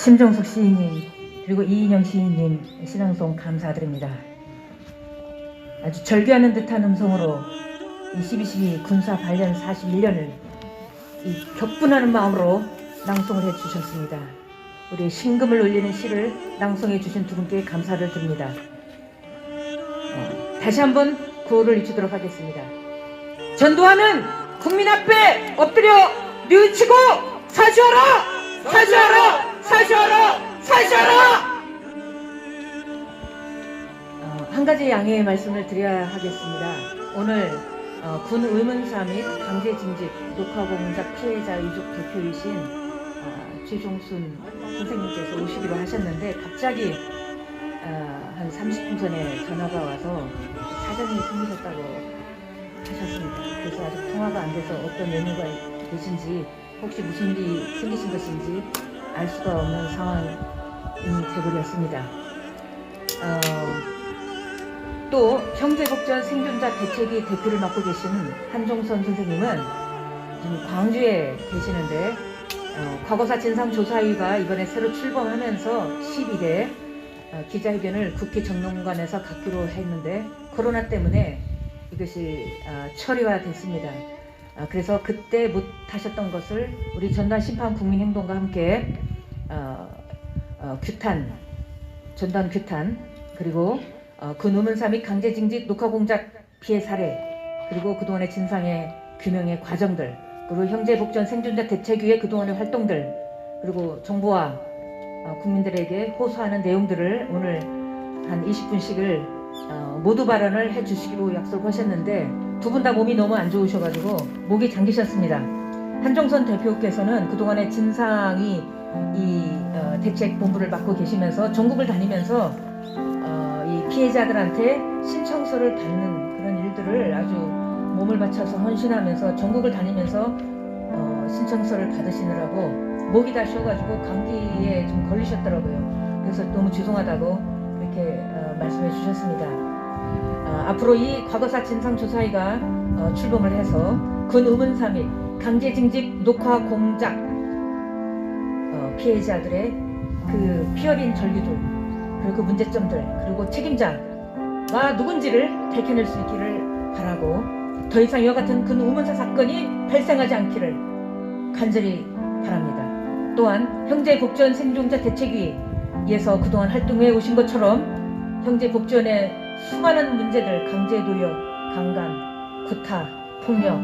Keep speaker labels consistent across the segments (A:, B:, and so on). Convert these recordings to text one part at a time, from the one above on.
A: 심정숙 시인님 그리고 이인영 시인님 신앙송 감사드립니다. 아주 절규하는 듯한 음성으로 이 12.12 군사 발련 41년을 이 격분하는 마음으로 낭송을 해주셨습니다. 우리 신금을 울리는 시를 낭송해 주신 두 분께 감사를 드립니다. 다시 한번 구호를 외치도록 하겠습니다. 전두환은 국민 앞에 엎드려 뉘우치고 사죄하라! 사죄하라! 사죄하라! 사죄하라! 한 가지 양해의 말씀을 드려야 하겠습니다. 오늘 군 의문사 및 강제징집 녹화공작 피해자 유족 대표이신 최종순 선생님께서 오시기로 하셨는데 갑자기 한 30분 전에 전화가 와서 사정이 생기셨다고 하셨습니다. 그래서 아직 통화가 안 돼서 어떤 연유가 계신지 혹시 무슨 일이 생기신 것인지 알 수가 없는 상황이 되버렸습니다. 또 형제복전 생존자 대책위 대표를 맡고 계시는 한종선 선생님은 지금 광주에 계시는데 과거사 진상조사위가 이번에 새로 출범하면서 10일에 기자회견을 국회 정론관에서 갖기로 했는데 코로나 때문에 이것이 처리화됐습니다. 그래서 그때 못하셨던 것을 우리 전두환 심판 국민행동과 함께 전두환 규탄 그리고 군 의문사 및 강제징집 녹화공작 피해 사례 그리고 그동안의 진상의 규명의 과정들 그리고 형제복전 생존자 대책위의 그동안의 활동들 그리고 정부와 국민들에게 호소하는 내용들을 오늘 한 20분씩을 모두 발언을 해주시기로 약속하셨는데 두 분 다 몸이 너무 안 좋으셔가지고 목이 잠기셨습니다. 한종선 대표께서는 그동안의 진상이 이 대책본부를 맡고 계시면서 전국을 다니면서 이 피해자들한테 신청서를 받는 그런 일들을 아주 몸을 바쳐서 헌신하면서 전국을 다니면서 신청서를 받으시느라고 목이 다 쉬어가지고 감기에 좀 걸리셨더라고요. 그래서 너무 죄송하다고 그렇게 말씀해 주셨습니다. 앞으로 이 과거사 진상조사위가 출범을 해서 군 의문사 및 강제징집 녹화공작 피해자들의 그 피어린 절규들 그리고 그 문제점들 그리고 책임자가 누군지를 밝혀낼 수 있기를 바라고 더 이상 이와 같은 군 의문사 사건이 발생하지 않기를 간절히 바랍니다. 또한 형제복전 생존자 대책위에서 그동안 활동해 오신 것처럼 형제복전의 수많은 문제들 강제노역, 강간, 구타, 폭력,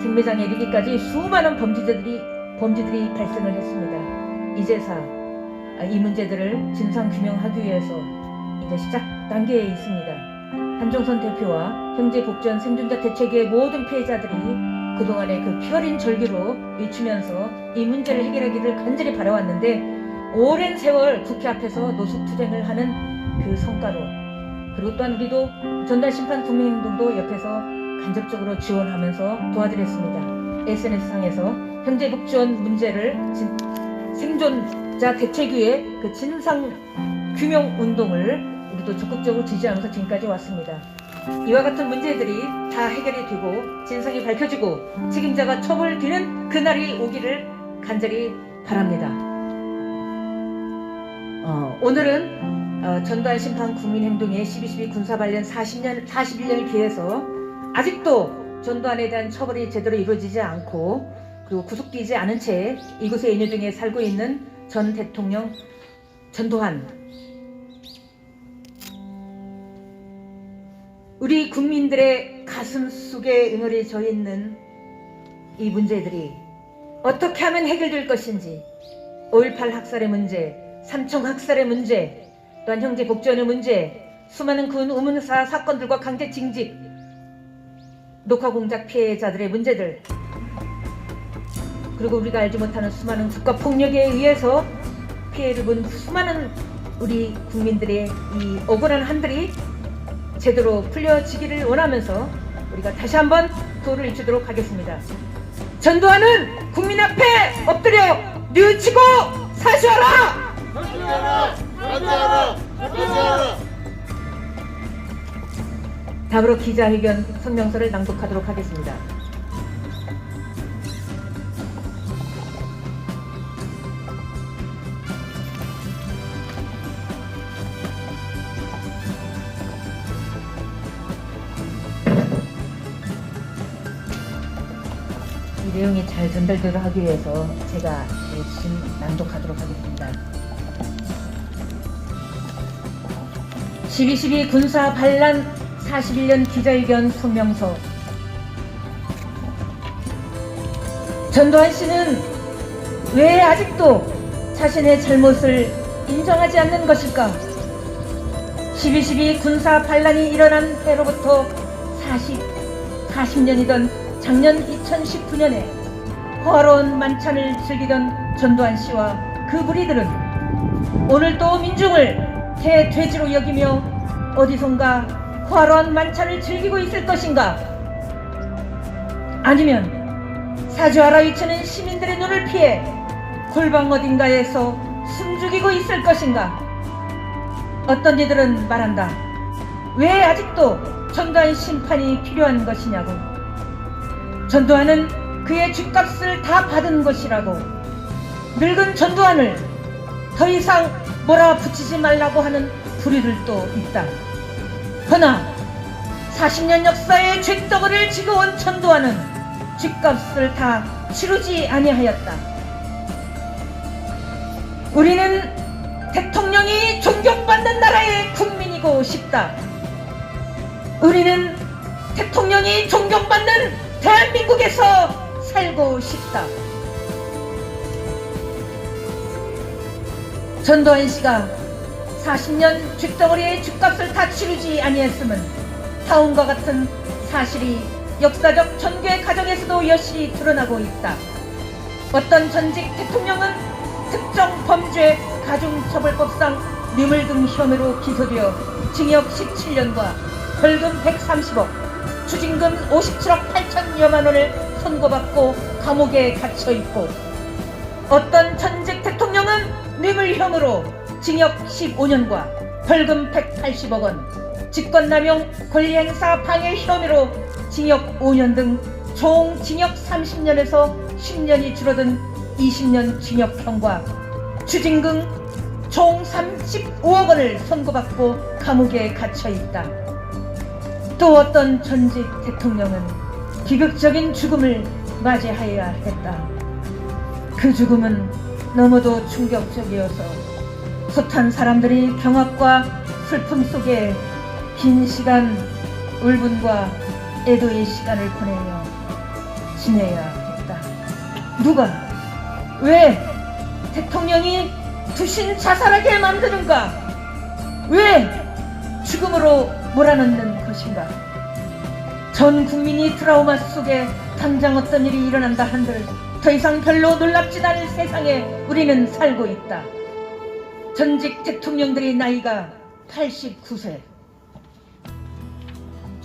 A: 생매장에 이르기까지 수많은 범죄들이 발생을 했습니다. 이제사 이 문제들을 진상규명하기 위해서 이제 시작 단계에 있습니다. 한종선 대표와 형제복전 생존자 대책위의 모든 피해자들이 그동안의 그 피어린 절규로 외치면서 이 문제를 해결하기를 간절히 바라왔는데 오랜 세월 국회 앞에서 노숙투쟁을 하는 그 성과로 그리고 또한 우리도 전두환 심판 국민행동도 옆에서 간접적으로 지원하면서 도와드렸습니다. SNS상에서 형제복전 문제를 생존자 대책위의 그 진상규명 운동을 우리도 적극적으로 지지하면서 지금까지 왔습니다. 이와 같은 문제들이 다 해결이 되고 진상이 밝혀지고 책임자가 처벌되는 그날이 오기를 간절히 바랍니다. 오늘은 전두환 심판 국민행동의 12.12 군사발련 41년을 기해서 아직도 전두환에 대한 처벌이 제대로 이루어지지 않고 그리고 구속되지 않은 채 이곳에 인유등에 살고 있는 전 대통령 전두환 우리 국민들의 가슴 속에 응어리져 있는 이 문제들이 어떻게 하면 해결될 것인지 5.18 학살의 문제, 삼청 학살의 문제 또한 형제 복전의 문제, 수많은 군 의문사 사건들과 강제징집, 녹화공작 피해자들의 문제들 그리고 우리가 알지 못하는 수많은 국가폭력에 의해서 피해를 본 수많은 우리 국민들의 이 억울한 한들이 제대로 풀려지기를 원하면서 우리가 다시 한번 구호를 외치도록 하겠습니다. 전두환은 국민 앞에 엎드려 뉘우치고 사죄하라!
B: 사죄하라! 사죄하라! 사죄하라!
A: 다음으로 기자회견 성명서를 낭독하도록 하겠습니다. 내용이 잘 전달되도록 하기 위해서 제가 대신 낭독하도록 하겠습니다. 12.12 군사 반란 41년 기자회견 성명서. 전두환 씨는 왜 아직도 자신의 잘못을 인정하지 않는 것일까? 12.12 군사 반란이 일어난 해로부터 40년이던 작년 2019년에 호화로운 만찬을 즐기던 전두환 씨와 그 무리들은 오늘도 민중을 개돼지로 여기며 어디선가 호화로운 만찬을 즐기고 있을 것인가? 아니면 사주하라 위치는 시민들의 눈을 피해 골방 어딘가에서 숨죽이고 있을 것인가? 어떤 이들은 말한다. 왜 아직도 전두환 심판이 필요한 것이냐고. 전두환은 그의 죗값을 다 받은 것이라고. 늙은 전두환을 더 이상 몰아붙이지 말라고 하는 부류들도 있다. 허나 40년 역사의 죗덩어리를 지고 온 전두환은 죗값을 다 치르지 아니하였다. 우리는 대통령이 존경받는 나라의 국민이고 싶다. 우리는 대통령이 존경받는 대한민국에서 살고 싶다. 전두환 씨가 40년 죗덩어리의 죗값을 다 치르지 아니했음은 다음과 같은 사실이 역사적 전개 과정에서도 여실히 드러나고 있다. 어떤 전직 대통령은 특정 범죄 가중처벌법상 뇌물 등 혐의로 기소되어 징역 17년과 벌금 130억, 추징금 57억 8천여만 원을 선고받고 감옥에 갇혀있고, 어떤 전직 대통령은 뇌물 혐의로 징역 15년과 벌금 180억 원, 직권남용 권리행사 방해 혐의로 징역 5년 등 총 징역 30년에서 10년이 줄어든 20년 징역형과 추징금 총 35억 원을 선고받고 감옥에 갇혀있다. 또 어떤 전직 대통령은 비극적인 죽음을 맞이하여야 했다. 그 죽음은 너무도 충격적이어서 숱한 사람들이 경악과 슬픔 속에 긴 시간 울분과 애도의 시간을 보내며 지내야 했다. 누가 왜 대통령이 투신 자살하게 만드는가? 왜 죽음으로 몰아넣는 것인가? 전 국민이 트라우마 속에 당장 어떤 일이 일어난다 한들 더 이상 별로 놀랍지 않을 세상에 우리는 살고 있다. 전직 대통령들의 나이가 89세,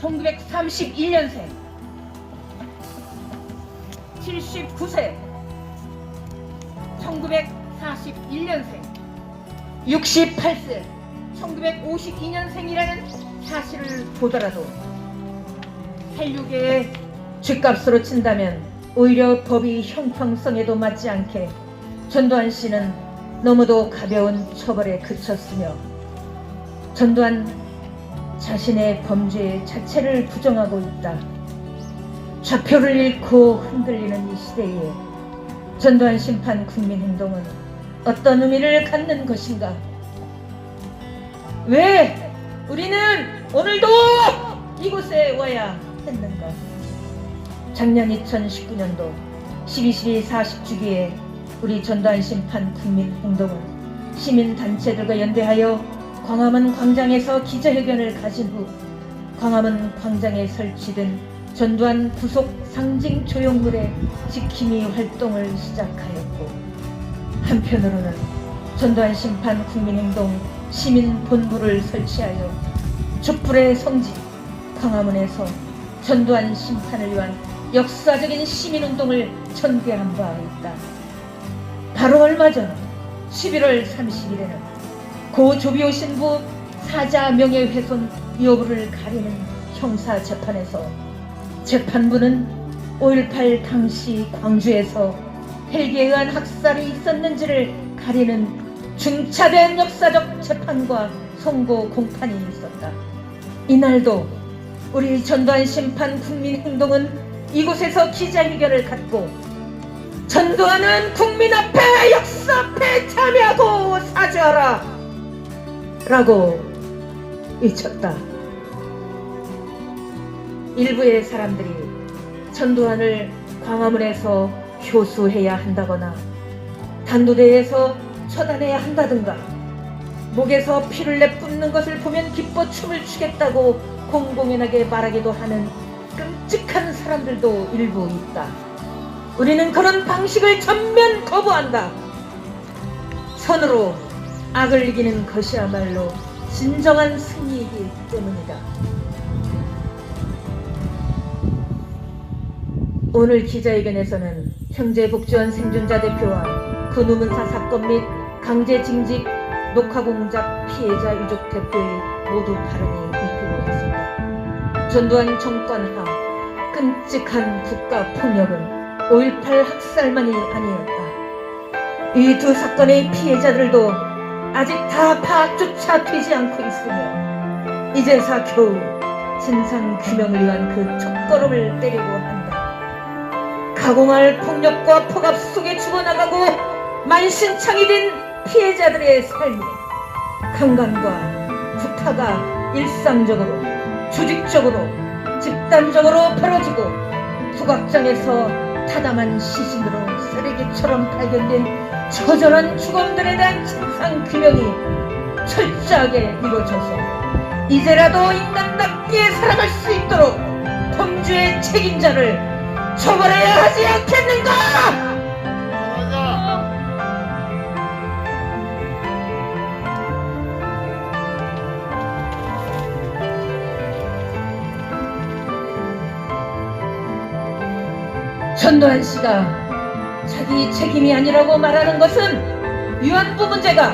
A: 1931년생, 79세, 1941년생, 68세, 1952년생이라는 사실을 보더라도 혈육의 죗값으로 친다면 오히려 법이 형평성에도 맞지 않게 전두환 씨는 너무도 가벼운 처벌에 그쳤으며, 전두환 자신의 범죄 자체를 부정하고 있다. 좌표를 잃고 흔들리는 이 시대에 전두환 심판 국민행동은 어떤 의미를 갖는 것인가? 왜 우리는 오늘도 이곳에 와야 했는가? 작년 2019년도 12.12 40주기에 우리 전두환 심판 국민행동은 시민단체들과 연대하여 광화문 광장에서 기자회견을 가진 후 광화문 광장에 설치된 전두환 구속 상징 조형물의 지킴이 활동을 시작하였고, 한편으로는 전두환 심판 국민행동 시민본부를 설치하여 촛불의 성지 광화문에서 전두환 심판을 위한 역사적인 시민운동을 전개한 바 있다. 바로 얼마 전 11월 30일에는 고 조비오 신부 사자 명예훼손 여부를 가리는 형사재판에서 재판부는 5.18 당시 광주에서 헬기에 의한 학살이 있었는지를 가리는 중차대한 역사적 재판과 선고 공판이 있었다. 이날도 우리 전두환 심판 국민행동은 이곳에서 기자회견을 갖고 전두환은 국민 앞에 역사 앞에 참여하고 사죄하라 라고 외쳤다. 일부의 사람들이 전두환을 광화문에서 효수해야 한다거나 단도대에서 처단해야 한다든가 목에서 피를 내뿜는 것을 보면 기뻐 춤을 추겠다고 공공연하게 말하기도 하는 끔찍한 사람들도 일부 있다. 우리는 그런 방식을 전면 거부한다. 선으로 악을 이기는 것이야말로 진정한 승리이기 때문이다. 오늘 기자회견에서는 형제복지원 생존자 대표와 그 누문사 사건 및 강제징직 녹화공작 피해자 유족 대표의 모두 발언이 있기로 했습니다. 전두환 정권 하 끔찍한 국가폭력은 5.18 학살만이 아니었다. 이 두 사건의 피해자들도 아직 다 파악조차 되지 않고 있으며 이제서 겨우 진상규명을 위한 그 첫걸음을 떼려고 한다. 가공할 폭력과 폭압 속에 죽어나가고 만신창이 된 피해자들의 삶이 강간과 구타가 일상적으로 조직적으로 집단적으로 벌어지고 북악장에서 타담한 시신으로 쓰레기처럼 발견된 처절한 죽음들에 대한 진상규명이 철저하게 이루어져서 이제라도 인간답게 살아갈 수 있도록 범죄의 책임자를 처벌해야 하지 않겠는가? 전두환 씨가 자기 책임이 아니라고 말하는 것은 위안부 문제가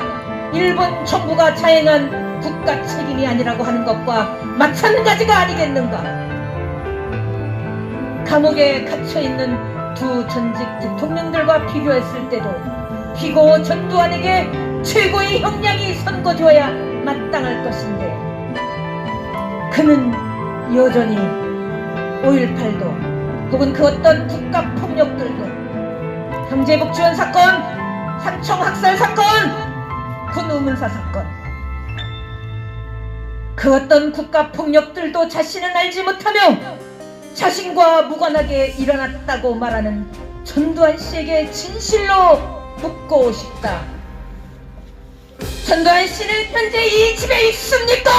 A: 일본 정부가 자행한 국가 책임이 아니라고 하는 것과 마찬가지가 아니겠는가? 감옥에 갇혀있는 두 전직 대통령들과 비교했을 때도 피고 전두환에게 최고의 형량이 선고되어야 마땅할 것인데 그는 여전히 5.18도 혹은 그 어떤 국가폭력들도 형제복지원 사건, 삼청학살 사건, 군우문사 사건 그 어떤 국가폭력들도 자신은 알지 못하며 자신과 무관하게 일어났다고 말하는 전두환 씨에게 진실로 묻고 싶다. 전두환 씨는 현재 이 집에 있습니까?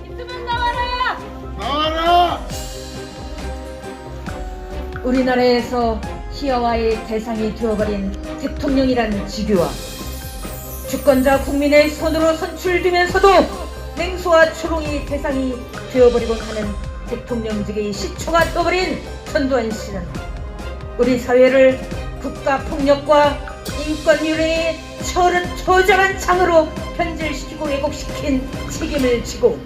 C: 있으면 나와라!
B: 나와라!
A: 우리나라에서 희화화의 대상이 되어버린 대통령이란 직위와 주권자 국민의 손으로 선출되면서도 냉소와 초롱이 대상이 되어버리고 가는 대통령직의 시초가 떠버린 전두환 씨는 우리 사회를 국가폭력과 인권유린의 처절한 장으로 변질시키고 왜곡시킨 책임을 지고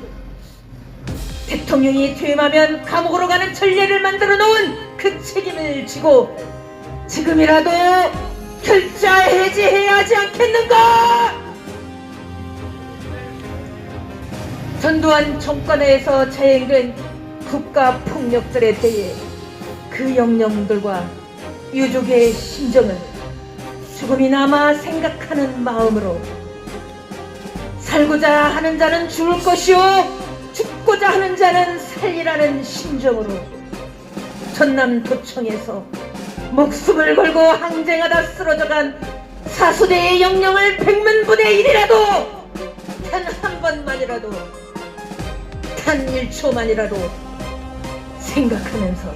A: 대통령이 퇴임하면 감옥으로 가는 전례를 만들어 놓은 그 책임을 지고 지금이라도 결자 해지해야 하지 않겠는가? 전두환 정권에서 자행된 국가폭력들에 대해 그 영령들과 유족의 심정을 조금이나마 생각하는 마음으로 살고자 하는 자는 죽을 것이요 죽고자 하는 자는 살리라는 심정으로 전남도청에서 목숨을 걸고 항쟁하다 쓰러져간 사수대의 영령을 100만분의 1이라도 단 한 번만이라도 단 1초만이라도 생각하면서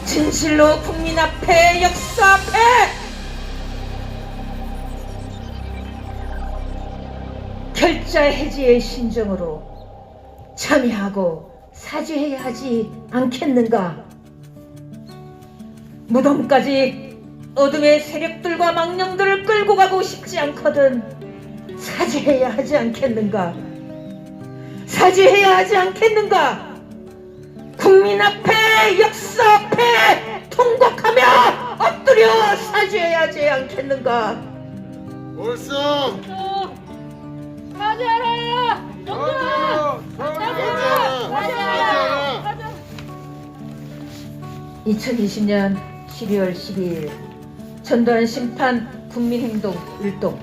A: 진실로 국민 앞에 역사 앞에 결자 해지의 심정으로 참여하고 사죄해야 하지 않겠는가? 무덤까지 어둠의 세력들과 망령들을 끌고 가고 싶지 않거든 사죄해야 하지 않겠는가? 사죄해야 하지 않겠는가? 국민 앞에 역사 앞에 통곡하며 엎드려 사죄해야 하지 않겠는가?
B: 올성!
C: 사죄하라!
B: 사죄하라! 사죄하라! 사죄하라!
A: 2020년 12월 12일 전두환 심판 국민행동 율동